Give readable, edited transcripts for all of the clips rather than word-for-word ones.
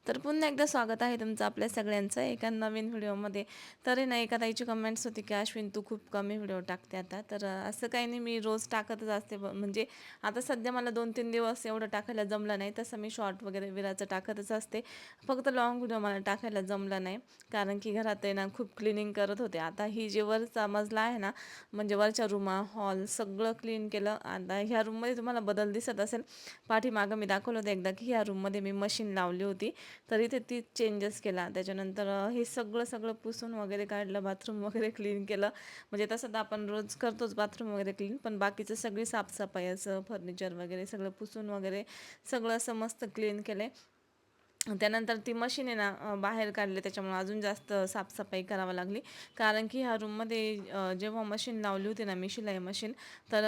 तर पुन्हा एकदा स्वागत आहे तुमचं आपल्या सगळ्यांचं एका नवीन व्हिडिओमध्ये. तर आहे ना, एका ताईची कमेंट्स होती की अश्विन तू खूप कमी व्हिडिओ टाकते आता. तर असं काही नाही, मी रोज टाकतच असते. म्हणजे आता सध्या मला 2-3 दिवस एवढं टाकायला जमलं नाही. तसं मी शॉर्ट वगैरे विराचं टाकतच असते. फक्त लाँग व्हिडिओ मला टाकायला जमलं नाही, कारण की घरात आहे ना खूप क्लिनिंग करत होते. आता ही जे वरचा मजला आहे ना, म्हणजे वरच्या रूमा हॉल सगळं क्लीन केलं. आता ह्या रूममध्ये तुम्हाला बदल दिसत असेल. पाठीमागं मी दाखवलं होतं एकदा की ह्या रूममध्ये मी मशीन लावली होती, तर इथे ती चेंजेस केला. त्याच्यानंतर हे सगळं सगळं पुसून वगैरे काढलं, बाथरूम वगैरे क्लीन केलं. म्हणजे तसं तर आपण रोज करतोच बाथरूम वगैरे क्लीन, पण बाकीचं सगळी साफसफाई असं फर्निचर वगैरे सगळं पुसून वगैरे सगळं असं मस्त क्लीन केले. त्यानंतर ती मशीन आहे ना बाहेर काढले, त्याच्यामुळे अजून जास्त साफसफाई करावी लागली. कारण की ह्या रूममध्ये जेव्हा मशीन लावली होती ना मी, शिलाई मशीन, तर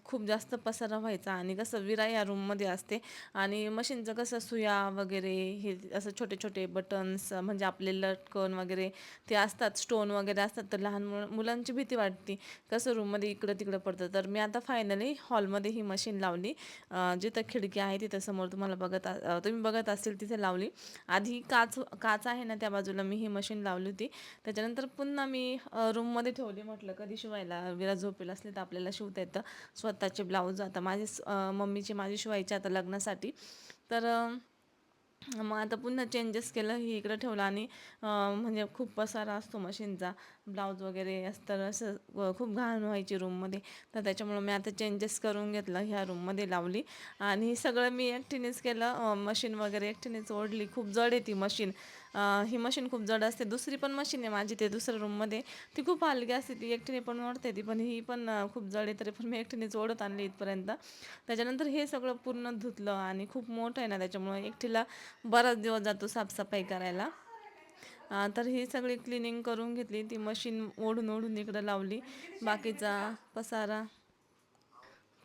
खूप जास्त पसारा व्हायचा. आणि कसं विरा या रूममध्ये असते, आणि मशीनचं कसं सुया वगैरे हे असं छोटे छोटे बटन्स, म्हणजे आपले लटकन वगैरे ते असतात, स्टोन वगैरे असतात. तर लहान मुलांची भीती वाटते कसं रूममध्ये इकडं तिकडं पडतं. तर मी आता फायनली हॉलमध्ये ही मशीन लावली. जिथं खिडकी आहे तिथं समोर तुम्हाला तुम्ही बघत असेल तिथे लावली. आधी काच काच आहे ना त्या बाजूला मी ही मशीन लावली होती. त्याच्यानंतर पुन्हा मी रूममध्ये ठेवली. म्हटलं कधी शिवायला विरा झोपेल असले तर आपल्याला शिवता येतं स्वतःचे ब्लाऊज. आता मम्मीचे माझी शिवायचे आता लग्नासाठी. तर मग आता पुन्हा चेंजेस केलं, ही इकडं ठेवलं. आणि म्हणजे खूप पसारा असतो मशीनचा, ब्लाऊज वगैरे असतं असं खूप घाण व्हायची रूममध्ये. तर त्याच्यामुळं मी आता चेंजेस करून घेतलं, ह्या रूममध्ये लावली. आणि सगळं मी एकटीनेच केलं. मशीन वगैरे एकटीनेच ओढली. खूप जड आहे ती मशीन. ही मशीन खूप जड असते. दुसरी पण मशीन आहे माझी ते दुसऱ्या रूममध्ये, ती खूप हलकी असते, ती एकटीने पण ओढते ती. पण ही पण खूप जड आहे, तरी पण मी एकटीनेच ओढत आणली इथपर्यंत. त्याच्यानंतर हे सगळं पूर्ण धुतलं, आणि खूप मोठं आहे ना त्याच्यामुळं एकटीला बराच दिवस जातो साफसफाई करायला. तर ही सगळी क्लिनिंग करून घेतली. ती मशीन ओढून ओढून इकडं लावली, बाकीचा पसारा.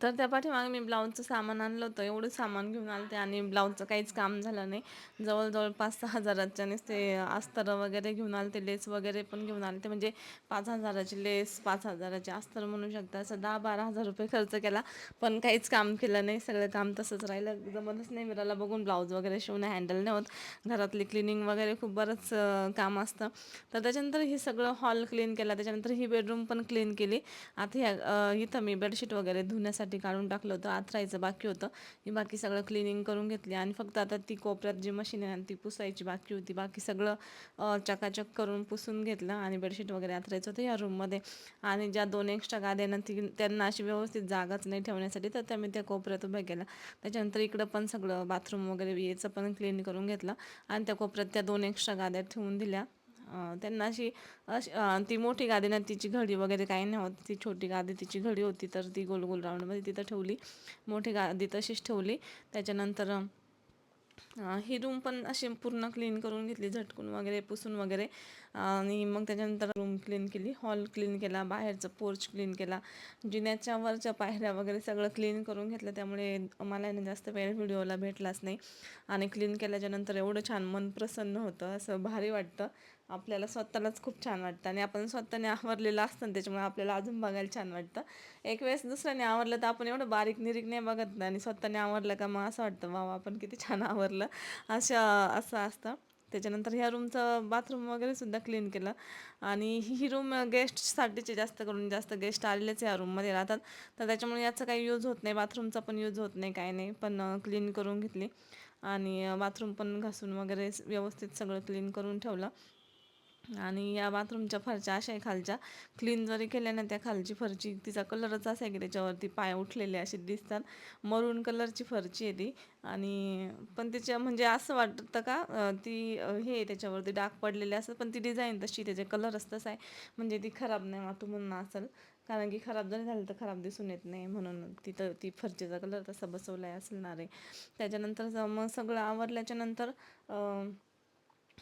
तर त्या पाठीमागे मी ब्लाऊजचं सामान आणलं होतं, एवढं सामान घेऊन आले ते, आणि ब्लाऊजचं काहीच काम झालं नाही. जवळजवळ 5-6 हजाराच्या नुसते अस्तर वगैरे घेऊन आले ते, लेस वगैरे पण घेऊन आले ते. म्हणजे 5,000ची लेस, 5,000चे अस्तर म्हणू शकता. असं 10-12 हजार रुपये खर्च केला, पण काहीच काम केलं नाही. सगळं काम तसंच राहिलं. जमतच नाही विराला बघून ब्लाऊज वगैरे शिवणं, हँडल नाही होत. घरातली क्लिनिंग वगैरे खूप बरंच काम असतं. तर त्याच्यानंतर हे सगळं हॉल क्लीन केला. त्याच्यानंतर ही बेडरूम पण क्लीन केली. आता इथं मी बेडशीट वगैरे धुण्यासाठी काढून टाकलं होतं, आथरायचं बाकी होतं. ही बाकी सगळं क्लिनिंग करून घेतली. आणि फक्त आता ती कोपऱ्यात जी मशीन आहे ती पुसायची बाकी होती. बाकी सगळं चकाचक करून पुसून घेतलं. आणि बेडशीट वगैरे आथरायचं होतं या रूममध्ये. आणि ज्या 2 एक्स्ट्रा गाद्या ना, त्यांना अशी व्यवस्थित जागाच नाही ठेवण्यासाठी, तर त्या मी त्या कोपऱ्यात उभ्या केल्या. त्याच्यानंतर इकडं पण सगळं बाथरूम वगैरे याचं पण क्लीन करून घेतलं. आणि त्या कोपऱ्यात त्या 2 एक्स्ट्रा गाद्या ठेवून दिल्या. त्यांना अशी ती मोठी गादी ना, तिची घडी वगैरे काही नाही होत. ती छोटी गादी तिची घडी होती, तर ती गोल गोल राऊंडमध्ये तिथं ठेवली. मोठी गादी तशीच ठेवली. त्याच्यानंतर ही रूम पण अशी पूर्ण क्लीन करून घेतली, झटकून वगैरे पुसून वगैरे. आणि मग त्याच्यानंतर रूम क्लीन केली, हॉल क्लीन केला, बाहेरचं पोर्च क्लीन केला, जिन्याच्या वरच्या पायऱ्या वगैरे सगळं क्लीन करून घेतलं. त्यामुळे मला ना जास्त वेळ व्हिडिओला भेटलाच नाही. आणि क्लीन केल्याच्यानंतर एवढं छान मन प्रसन्न होतं, असं भारी वाटतं. आपल्याला स्वतःलाच खूप छान वाटतं, आणि आपण स्वतःने आवरलेलं असतं ना, त्याच्यामुळे आपल्याला अजून बघायला छान वाटतं. एक वेळेस दुसऱ्याने आवरलं तर आपण एवढं बारीक निरीक नाही बघत नाही, आणि स्वतःने आवरलं का मग असं वाटतं वा आपण किती छान आवरलं, असं असतं. त्याच्यानंतर ह्या रूमचं बाथरूम वगैरे सुद्धा क्लीन केलं. आणि ही रूम गेस्टसाठीचे, जास्त करून जास्त गेस्ट आलेलेच या रूममध्ये राहतात. तर त्याच्यामुळे याचा काही यूज होत नाही, बाथरूमचा पण यूज होत नाही, काही नाही. पण क्लीन करून घेतली. आणि बाथरूम पण घासून वगैरे व्यवस्थित सगळं क्लीन करून ठेवलं. आणि या बाथरूमच्या फरच्या अशा आहे खालच्या, क्लीन जरी केल्या ना, त्या खालची फरची तिचा कलरच असा आहे की त्याच्यावरती पाय उठलेले असे दिसतात. मरून कलरची फरची आहे ती. आणि पण त्याच्या म्हणजे असं वाटतं का ती हे त्याच्यावरती डाग पडलेले असतात, पण ती डिझाईन तशी, त्याचे कलरच तसा आहे. म्हणजे ती खराब नाही वाटू म्हणून असेल, कारण की खराब जरी झालं तर खराब दिसून येत नाही, म्हणून तिथं ती फरचीचा कलर तसा बसवला आहे असणार आहे. त्याच्यानंतर मग सगळं आवरल्याच्या नंतर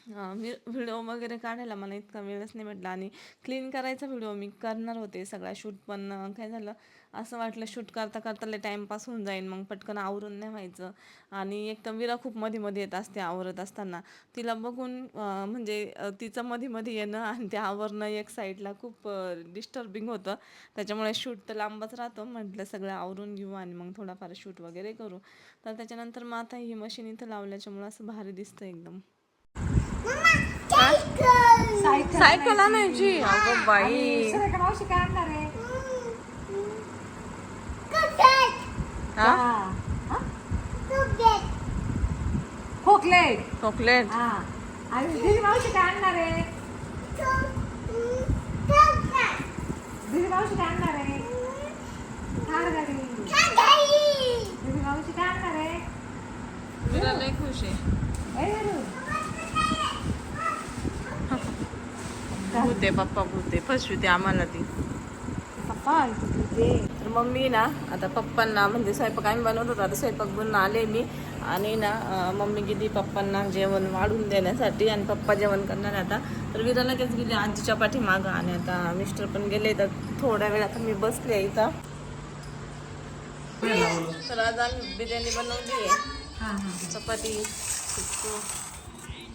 व्हिडिओ वगैरे काढायला मला इतका वेळच नाही भेटला आणि क्लीन करायचा व्हिडिओ मी करणार होते सगळा शूट, पण काय झालं असं वाटलं शूट करता करता लय टाईमपास होऊन जाईल, मग पटकन आवरून नाही व्हायचं. आणि एक तर विरा खूप मध्ये मध्ये येत असते आवरत असताना, तिला बघून म्हणजे तिचं मध्ये मध्ये येणं आणि ते आवरणं एक साईडला खूप डिस्टर्बिंग होतं. त्याच्यामुळे शूट तर लांबच राहतो. म्हटलं सगळं आवरून घेऊ आणि मग थोडाफार शूट वगैरे करू. तर त्याच्यानंतर मग आता ही मशीन इथं लावल्याच्यामुळं असं भारी दिसतं एकदम. सायकल आणायची अगं बाई. खोकलेट चॉकलेट आणि दिदी मावशी काय आणणार आहे? दिदी मावशी काय आणणार आहे? थार गाडी. दिदी मावशी काय आणणार आहे? विरा लय खुश आहे. ए विरू. भूते पप्पा भूते फसविते आम्हाला ती. पप्पा ते तर मम्मी ना आता पप्पांना म्हणजे स्वयंपाक आम्ही बनवत होतो, आता स्वयंपाक बनवून आले मी आणि ना मम्मी गेली पप्पांना जेवण वाढून देण्यासाठी आणि पप्पा जेवण करणार आता. तर विरा लगेच गेली आजीच्या पाठीमागं आणि आता मिस्टर पण गेले. तर थोड्या वेळात मी बसले इथं. तर आज आम्ही बिर्याणी बनवली आहे, चपाती सुक्कू.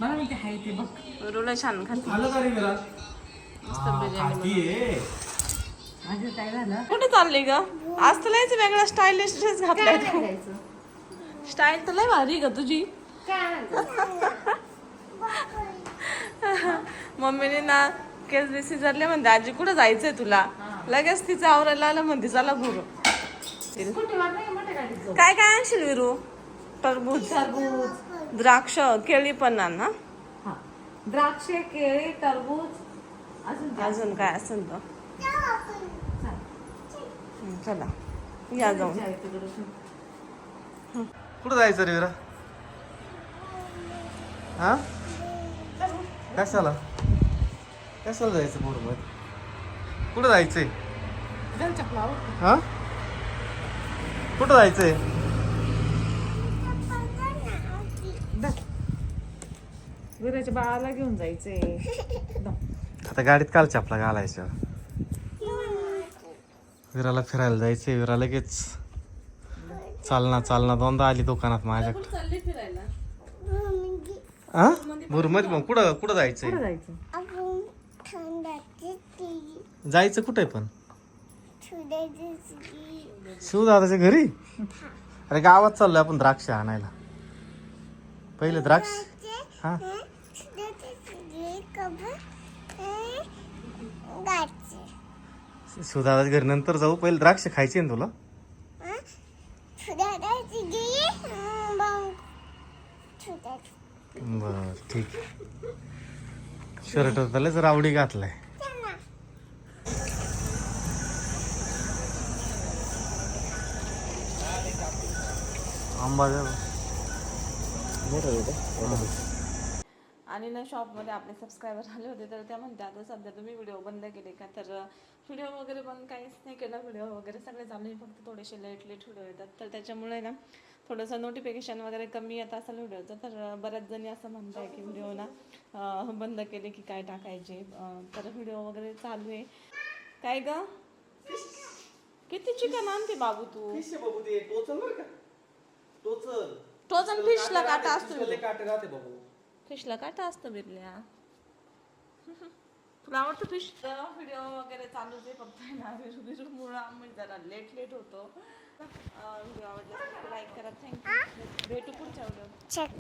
मला माहिती आहे ते बघ. रोला छान खाते मस्त बिर्याणी बनवली. माझं काय झालं? कुठे चालली ग? आज तर लयच वेगळा स्टायलिश ड्रेस घातलाय तू. स्टाईल तर लय भारी ग तुझी. मम्मीने ना केस बी सिजरले म्हणते आजी कुठं जायचंय तुला, लगेच तिचं आवरायला आलं म्हणते चला गुरु. काय काय आणशील विरू? टरबूज द्राक्ष केळी पण आण ना. द्राक्ष केळी टरबूज अजून काय असेल तर चला या जाऊन. कुठं जायचं रे विरा? हा कशाला कशाला जायचं पूर्ण? कुठं जायचंय? हा कुठं जायचंय? विराच्या बाळाला घेऊन जायचंय. आता गाडीत काल चपला घालायच्या. विराला फिरायला जायचंय. विरा लगेच चालना दोनदा आली दुकानात माझ्याकडे. चालली फिरायला हा मुरमत मग कुठं कुठं जायचंय? जायचं कुठे पण? शिवदादाच्या घरी. अरे गावात चाललोय आपण द्राक्ष आणायला. पहिले द्राक्ष हा शिवदादाच्या घरी नंतर जाऊ. पहिले द्राक्ष खायचे ना तुला? बर ठीक आहे. शर्ट त्याला जर आवडी घातलाय. आंबा आणि ना शॉपमध्ये आपले सबस्क्रायबर आले होते तर त्या म्हणते आता सध्या तुम्ही व्हिडिओ बंद केले का? तर व्हिडिओ वगैरे पण काहीच नाही केलं. व्हिडिओ वगैरे सगळे चालू आहे, फक्त थोडेसे लेट व्हिडिओ येतात. तर त्याच्यामुळे ना थोडंसं नोटिफिकेशन वगैरे कमी येत असेल व्हिडिओचं. तर बऱ्याच जणी असं म्हणताय की व्हिडिओ ना बंद केले की काय टाकायचे. तर व्हिडिओ वगैरे चालू आहे. काय ग किती चिकन आणते बाबू तू? टोचन फिशला काटा असतो. फिशला काटा असतो बिरल्या. तुला आवडतं फिश? व्हिडिओ वगैरे चालूच आहे, फक्त ना विरूमुळं आम्ही जरा लेट होतो. व्हिडिओ आवडला लाईक करा. थँक्यू. भेटू पुढच्या व्हिडिओ.